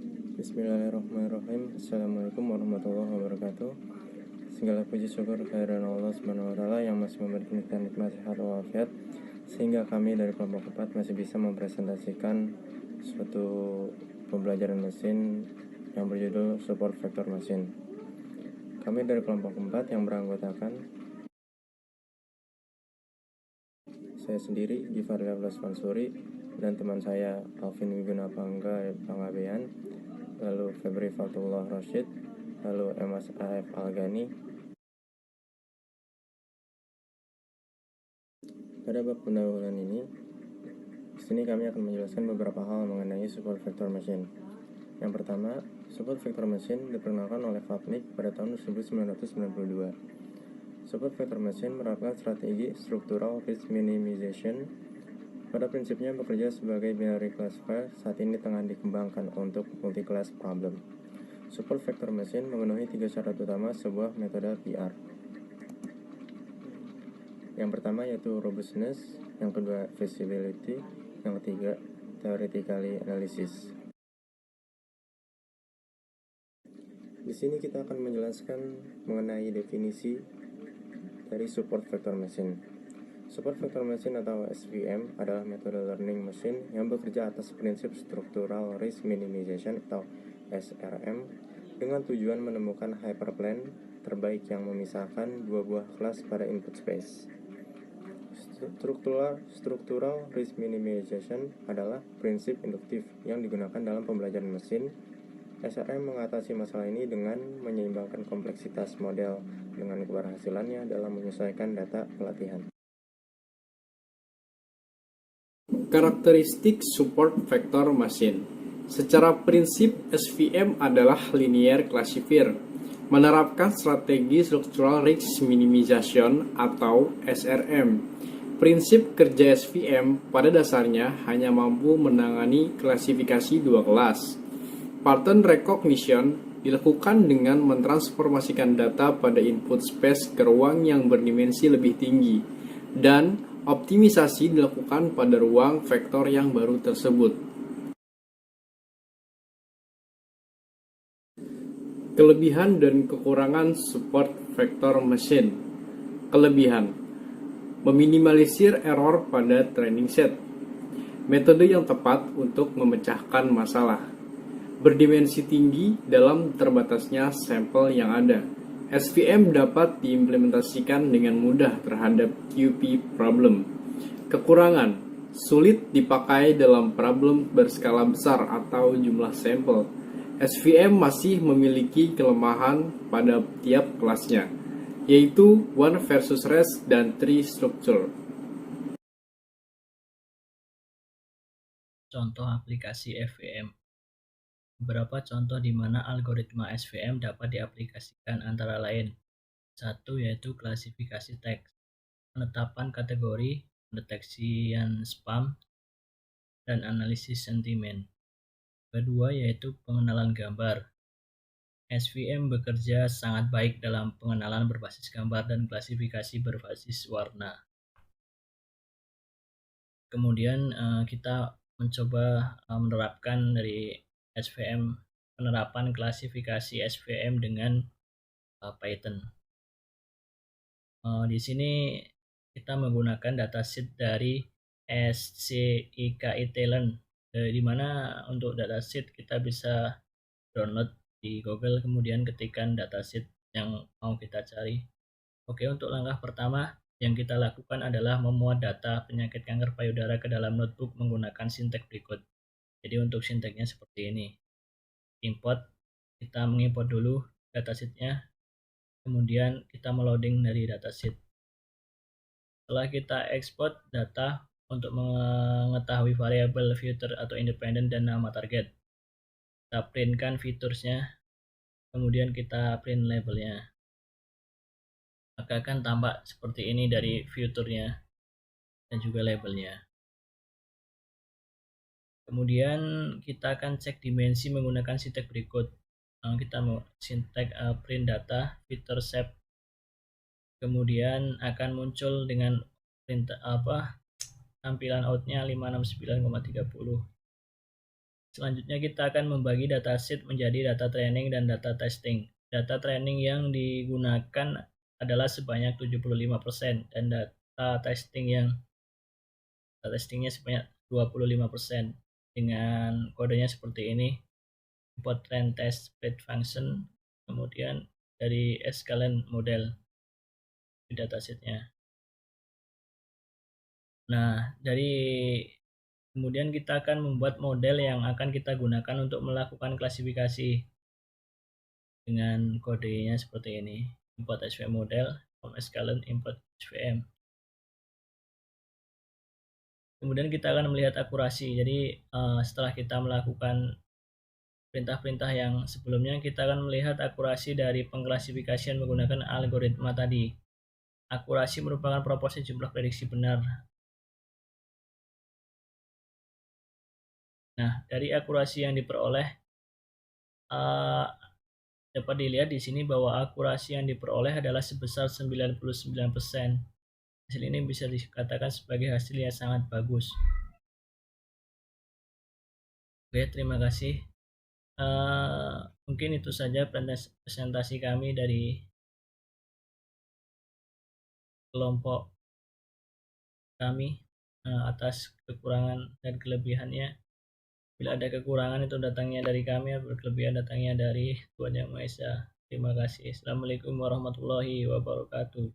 Bismillahirrahmanirrahim. Assalamualaikum warahmatullahi wabarakatuh. Segala puji syukur kehadiran Allah SWT yang masih memberikan kita nikmat sehat walafiat, sehingga kami dari kelompok 4 masih bisa mempresentasikan suatu pembelajaran mesin yang berjudul Support Vector Machine. Kami dari kelompok 4 yang beranggotakan saya sendiri, Givari Mansuri, dan teman saya Alvin Wiguna Pangabean, lalu Febri Fatullah Rashid, lalu Emas AF Algani. Pada bab pendahuluan ini, di sini kami akan menjelaskan beberapa hal mengenai support vector machine. Yang pertama, support vector machine diperkenalkan oleh Vapnik pada tahun 1992. Support vector machine menerapkan strategi structural risk minimization. Pada prinsipnya bekerja sebagai binary classifier, saat ini tengah dikembangkan untuk multi-class problem. Support vector machine memenuhi 3 syarat utama sebuah metode PR. Yang pertama yaitu robustness, yang kedua feasibility, yang ketiga theoretically analysis. Di sini kita akan menjelaskan mengenai definisi dari support vector machine. Support vector machine atau SVM adalah metode learning machine yang bekerja atas prinsip structural risk minimization atau SRM dengan tujuan menemukan hyperplane terbaik yang memisahkan dua buah kelas pada input space. Structural risk minimization adalah prinsip induktif yang digunakan dalam pembelajaran mesin. SRM mengatasi masalah ini dengan menyeimbangkan kompleksitas model dengan keberhasilannya dalam menyesuaikan data pelatihan. Karakteristik support vector machine. Secara prinsip, SVM adalah linear classifier, menerapkan strategi structural risk minimization atau SRM. Prinsip kerja SVM pada dasarnya hanya mampu menangani klasifikasi dua kelas. Pattern recognition dilakukan dengan mentransformasikan data pada input space ke ruang yang berdimensi lebih tinggi, dan optimisasi dilakukan pada ruang vektor yang baru tersebut. Kelebihan dan kekurangan support vector machine. Kelebihan: meminimalisir error pada training set. Metode yang tepat untuk memecahkan masalah. Berdimensi tinggi dalam terbatasnya sampel yang ada. SVM dapat diimplementasikan dengan mudah terhadap QP problem. Kekurangan: sulit dipakai dalam problem berskala besar atau jumlah sampel. SVM masih memiliki kelemahan pada tiap kelasnya, yaitu one versus rest dan tree structure. Contoh aplikasi SVM. Beberapa contoh di mana algoritma SVM dapat diaplikasikan antara lain. 1. Yaitu klasifikasi teks, penetapan kategori, pendeteksian spam, dan analisis sentimen. Kedua yaitu pengenalan gambar. SVM bekerja sangat baik dalam pengenalan berbasis gambar dan klasifikasi berbasis warna. Kemudian kita mencoba menerapkan dari SVM, penerapan klasifikasi SVM dengan Python. Di sini kita menggunakan dataset dari SCIKI Talent, di mana untuk dataset kita bisa download di Google, kemudian ketikkan dataset yang mau kita cari. Oke, untuk langkah pertama yang kita lakukan adalah memuat data penyakit kanker payudara ke dalam notebook menggunakan sintek berikut. Jadi untuk sinteknya seperti ini. Import, kita mengimport dulu datasetnya, kemudian kita meloading dari dataset. Setelah kita ekspor data untuk mengetahui variabel filter atau independen dan nama target, kita printkan featuresnya, kemudian kita print labelnya. Maka akan tampak seperti ini dari filternya dan juga labelnya. Kemudian kita akan cek dimensi menggunakan sintek berikut. Kita mau sintek print data filter shape, kemudian akan muncul dengan tampilan outnya 569,30. Selanjutnya kita akan membagi dataset menjadi data training dan data testing. Data training yang digunakan adalah sebanyak 75% dan data testingnya sebanyak 25%. Dengan kodenya seperti ini, import train test spread function, kemudian dari scikit model di datasetnya. Nah, kemudian kita akan membuat model yang akan kita gunakan untuk melakukan klasifikasi dengan kodenya seperti ini. Import svm model from scikit import svm. Kemudian kita akan melihat akurasi. Jadi setelah kita melakukan perintah-perintah yang sebelumnya, kita akan melihat akurasi dari pengklasifikasian menggunakan algoritma tadi. Akurasi merupakan proporsi jumlah prediksi benar. Nah, dari akurasi yang diperoleh dapat dilihat di sini bahwa akurasi yang diperoleh adalah sebesar 99%. Hasil ini bisa dikatakan sebagai hasil yang sangat bagus. Oke, terima kasih. Mungkin itu saja presentasi kami dari kelompok kami atas kekurangan dan kelebihannya. Bila ada kekurangan itu datangnya dari kami, berkelebihan datangnya dari Tuhan Yang Maha Esa. Terima kasih. Assalamualaikum warahmatullahi wabarakatuh.